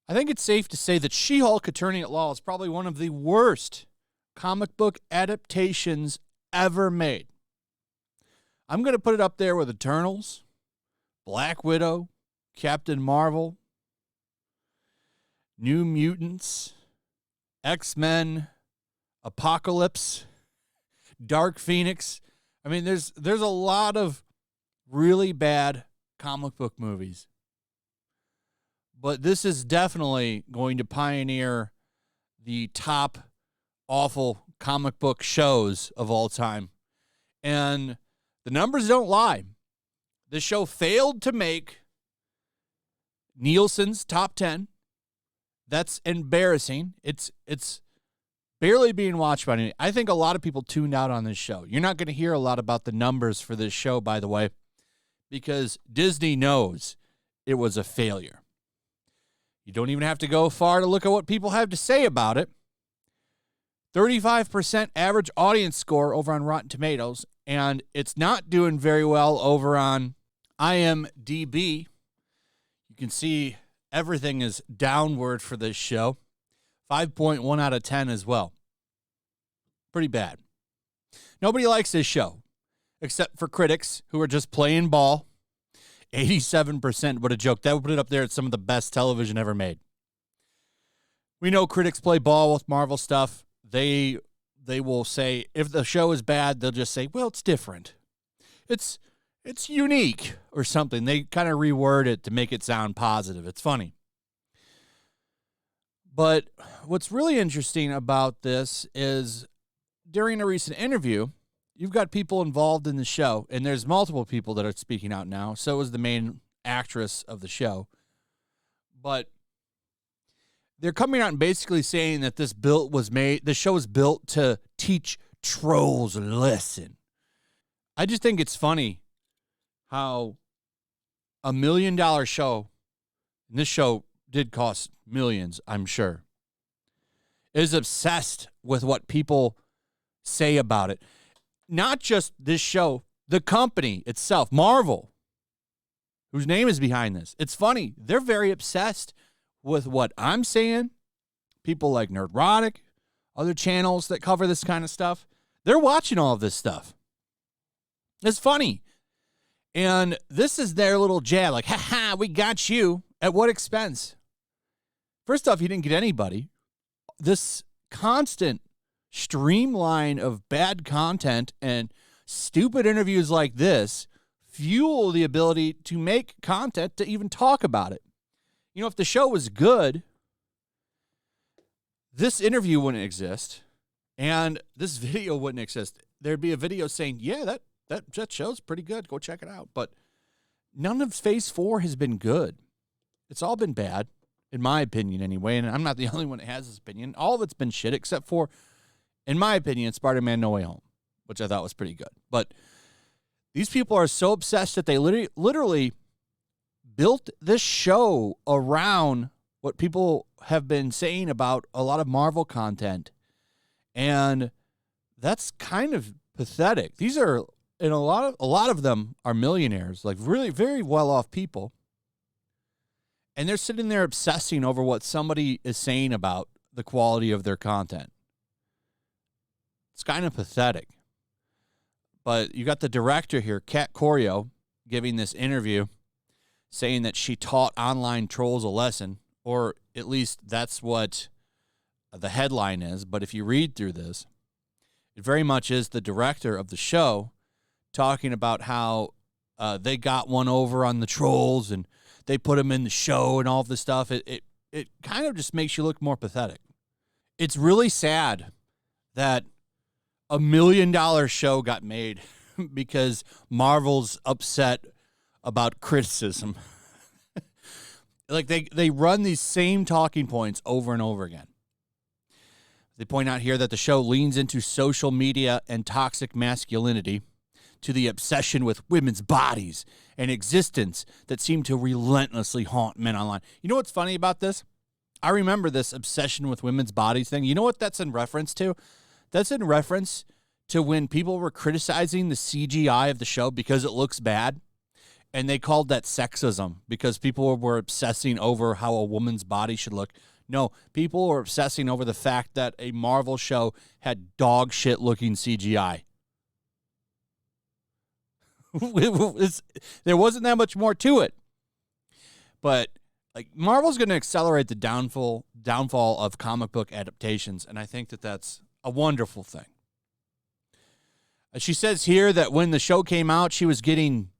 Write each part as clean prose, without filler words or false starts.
I think it's safe to say that She-Hulk Attorney at Law is probably one of the worst comic book adaptations ever made. I'm going to put it up there with Eternals, Black Widow, Captain Marvel, New Mutants, X-Men, Apocalypse, Dark Phoenix. I mean, there's a lot of really bad comic book movies. But this is definitely going to pioneer the top awful comic book shows of all time. And the numbers don't lie. The show failed to make Nielsen's top 10. That's embarrassing. It's barely being watched by anyone. I think a lot of people tuned out on this show. You're not going to hear a lot about the numbers for this show, by the way, because Disney knows it was a failure. You don't even have to go far to look at what people have to say about it. 35% average audience score over on Rotten Tomatoes, and it's not doing very well over on IMDb. You can see everything is downward for this show. 5.1 out of 10 as well. Pretty bad. Nobody likes this show, except for critics who are just playing ball. 87%, what a joke. That would put it up there at some of the best television ever made. We know critics play ball with Marvel stuff. They will say, if the show is bad, they'll just say, well, it's different. It's unique or something. They kind of reword it to make it sound positive. It's funny. But what's really interesting about this is during a recent interview, you've got people involved in the show, and there's multiple people that are speaking out now. So is the main actress of the show. But they're coming out and basically saying that this show was built to teach trolls a lesson. I just think it's funny how $1 million show, and this show did cost millions, I'm sure, is obsessed with what people say about it. Not just this show, the company itself, Marvel, whose name is behind this. It's funny. They're very obsessed with what I'm saying. People like Nerdrotic, other channels that cover this kind of stuff, they're watching all of this stuff. It's funny. And this is their little jab, like, ha-ha, we got you. At what expense? First off, you didn't get anybody. This constant streamline of bad content and stupid interviews like this fuel the ability to make content to even talk about it. You know, if the show was good, this interview wouldn't exist and this video wouldn't exist. There'd be a video saying, yeah, that show's pretty good. Go check it out. But none of Phase 4 has been good. It's all been bad, in my opinion anyway, and I'm not the only one that has this opinion. All of it's been shit except for, in my opinion, Spider-Man No Way Home, which I thought was pretty good. But these people are so obsessed that they literally built this show around what people have been saying about a lot of Marvel content. And that's kind of pathetic. These are, and a lot of them are millionaires, like really very well-off people. And they're sitting there obsessing over what somebody is saying about the quality of their content. It's kind of pathetic. But you got the director here, Kat Corio, giving this interview saying that she taught online trolls a lesson, or at least that's what the headline is. But if you read through this, it very much is the director of the show talking about how they got one over on the trolls and they put them in the show and all of this stuff. It kind of just makes you look more pathetic. It's really sad that $1 million show got made because Marvel's upset about criticism. Like they run these same talking points over and over again. They point out here that the show leans into social media and toxic masculinity, to the obsession with women's bodies and existence that seem to relentlessly haunt men online. You know what's funny about this? I remember this obsession with women's bodies thing. You know what that's in reference to? That's in reference to when people were criticizing the CGI of the show because it looks bad. And they called that sexism because people were obsessing over how a woman's body should look. No, people were obsessing over the fact that a Marvel show had dog shit looking CGI. There wasn't that much more to it. But like Marvel's going to accelerate the downfall of comic book adaptations, and I think that that's a wonderful thing. She says here that when the show came out, she was getting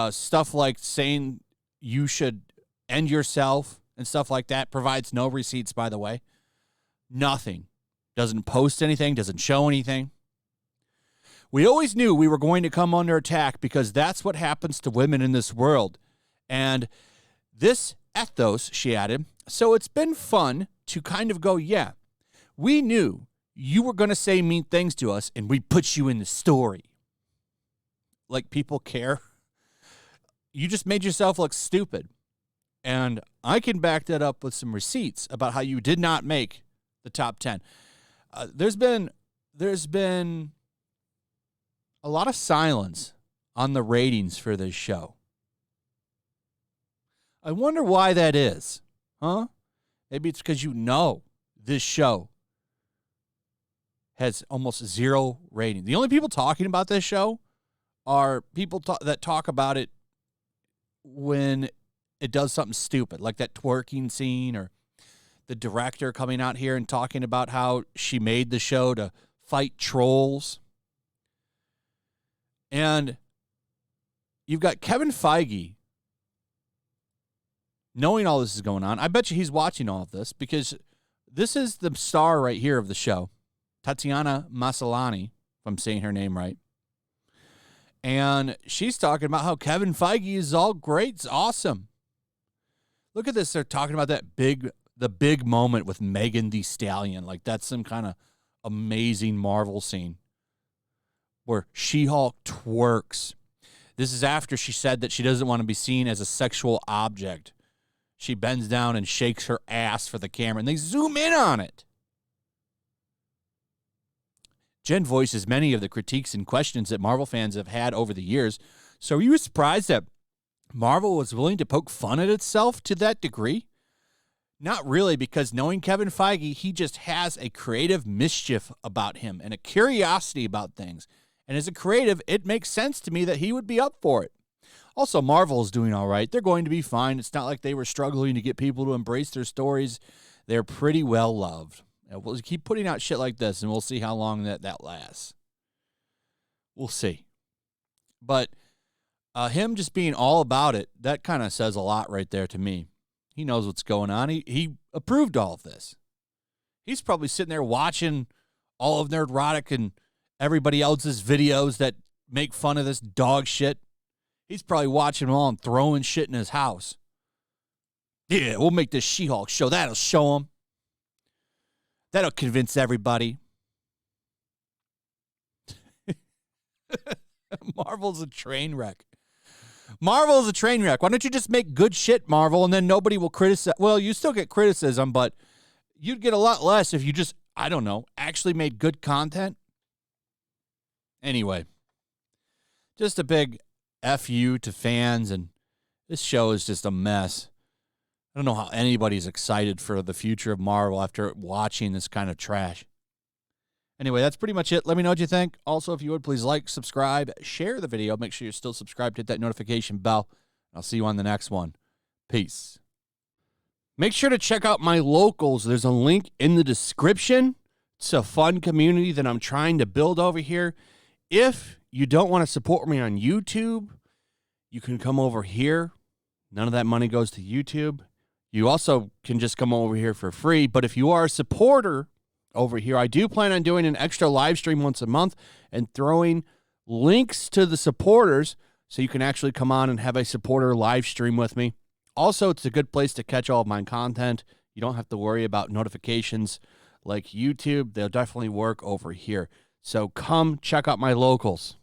stuff like saying you should end yourself and stuff like that. Provides no receipts, by the way. Nothing. Doesn't post anything, doesn't show anything. We always knew we were going to come under attack because that's what happens to women in this world. And this ethos, she added, so it's been fun to kind of go, yeah, we knew you were going to say mean things to us and we put you in the story. Like people care. You just made yourself look stupid. And I can back that up with some receipts about how you did not make the top 10. There's been a lot of silence on the ratings for this show. I wonder why that is. Huh? Maybe it's because you know this show has almost zero rating. The only people talking about this show are people that talk about it when it does something stupid, like that twerking scene or the director coming out here and talking about how she made the show to fight trolls. And you've got Kevin Feige knowing all this is going on. I bet you he's watching all of this because this is the star right here of the show, Tatiana Maslany, if I'm saying her name right. And she's talking about how Kevin Feige is all great. It's awesome. Look at this. They're talking about the big moment with Megan Thee Stallion. Like that's some kind of amazing Marvel scene where She-Hulk twerks. This is after she said that she doesn't want to be seen as a sexual object. She bends down and shakes her ass for the camera, and they zoom in on it. Jen voices many of the critiques and questions that Marvel fans have had over the years. So are you surprised that Marvel was willing to poke fun at itself to that degree? Not really, because knowing Kevin Feige, he just has a creative mischief about him and a curiosity about things. And as a creative, it makes sense to me that he would be up for it. Also, Marvel is doing all right. They're going to be fine. It's not like they were struggling to get people to embrace their stories. They're pretty well loved. We'll keep putting out shit like this, and we'll see how long that lasts. We'll see. But him just being all about it, that kind of says a lot right there to me. He knows what's going on. He approved all of this. He's probably sitting there watching all of Nerdrotic and everybody else's videos that make fun of this dog shit. He's probably watching them all and throwing shit in his house. Yeah, we'll make this She-Hulk show. That'll show him. That'll convince everybody. Marvel's a train wreck. Marvel's a train wreck. Why don't you just make good shit, Marvel, and then nobody will criticize? Well, you still get criticism, but you'd get a lot less if you just, I don't know, actually made good content. Anyway, just a big F you to fans, and this show is just a mess. I don't know how anybody's excited for the future of Marvel after watching this kind of trash. Anyway, that's pretty much it. Let me know what you think. Also, if you would, please like, subscribe, share the video. Make sure you're still subscribed. Hit that notification bell. I'll see you on the next one. Peace. Make sure to check out my locals. There's a link in the description. It's a fun community that I'm trying to build over here. If you don't want to support me on YouTube, you can come over here. None of that money goes to YouTube. You also can just come over here for free. But if you are a supporter over here, I do plan on doing an extra live stream once a month and throwing links to the supporters so you can actually come on and have a supporter live stream with me. Also, it's a good place to catch all of my content. You don't have to worry about notifications like YouTube. They'll definitely work over here. So come check out my locals.